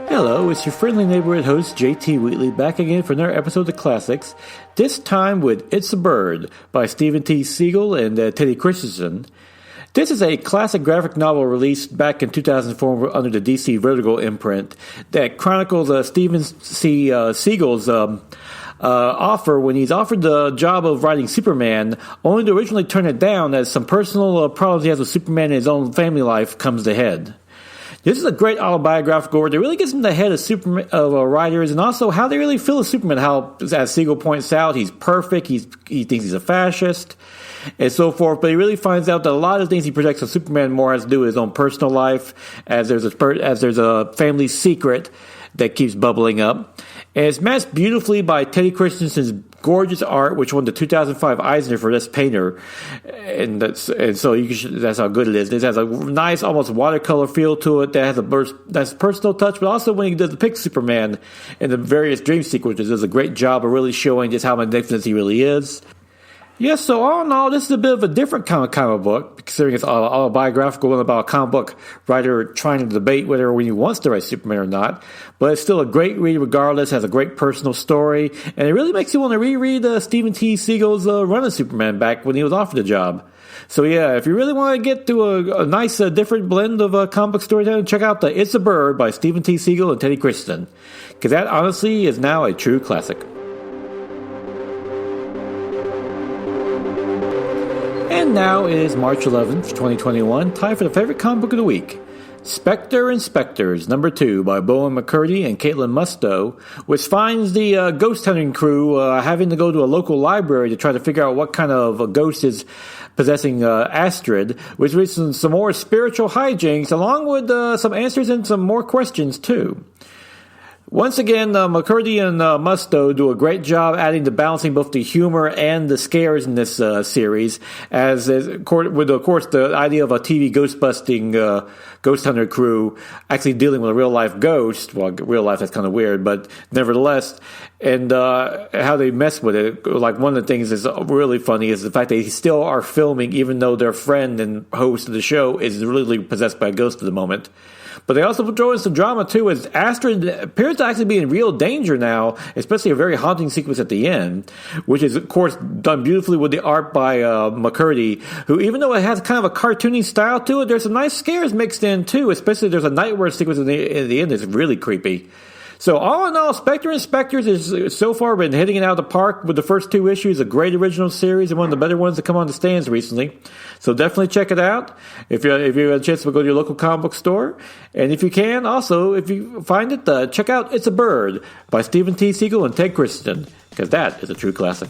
Hello, it's your friendly neighborhood host, JT Wheatley, back again for another episode of the Classics, this time with It's a Bird by Stephen T. Seagle and Teddy Kristiansen. This is a classic graphic novel released back in 2004 under the DC Vertigo imprint that chronicles Stephen C. Seagle's offer when he's offered the job of writing Superman, only to originally turn it down as some personal problems he has with Superman in his own family life comes to head. This is a great autobiographical where it really gets in the head of Superman writers and also how they really feel of Superman. How, as Siegel points out, he's perfect. He thinks he's a fascist and so forth. But he really finds out that a lot of things he projects on Superman more has to do with his own personal life, as there's a family secret that keeps bubbling up. And it's matched beautifully by Teddy Kristiansen's gorgeous art, which won the 2005 Eisner for Best Painter, and so that's how good it is. It has a nice, almost watercolor feel to it that has that's personal touch, but also when he does depict Superman in the various dream sequences, does a great job of really showing just how magnificent he really is. Yes, so all in all, this is a bit of a different kind of comic book, considering it's autobiographical and about a comic book writer trying to debate whether he wants to write Superman or not. But it's still a great read regardless, has a great personal story, and it really makes you want to reread Stephen T. Seagal's run of Superman back when he was offered the job. So yeah, if you really want to get to a nice different blend of comic book storytelling, check out It's a Bird by Stephen T. Seagle and Teddy Kristiansen, because that honestly is now a true classic. And now it is March 11th, 2021, time for the favorite comic book of the week. Spectre and Spectres, number 2, by Bowen McCurdy and Caitlin Musto, which finds the ghost hunting crew having to go to a local library to try to figure out what kind of a ghost is possessing Astrid, which leads to some more spiritual hijinks, along with some answers and some more questions, too. Once again, McCurdy and Musto do a great job adding to balancing both the humor and the scares in this series, with, of course, the idea of a TV ghost-busting ghost hunter crew actually dealing with a real-life ghost. Well, real life, that's kind of weird, but nevertheless, and how they mess with it. Like, one of the things that's really funny is the fact that they still are filming, even though their friend and host of the show is really possessed by a ghost at the moment. But they also throw in some drama, too, as Astrid appears to actually be in real danger now, especially a very haunting sequence at the end, which is, of course, done beautifully with the art by McCurdy, who, even though it has kind of a cartoony style to it, there's some nice scares mixed in, too, especially there's a nightmare sequence at the end that's really creepy. So all in all, Spectre and Spectres has so far been hitting it out of the park with the first 2 issues, a great original series and one of the better ones to come on the stands recently. So definitely check it out if you have a chance to go to your local comic book store. And if you can, also, if you find it, check out It's a Bird by Stephen T. Seagle and Ted Kristiansen, because that is a true classic.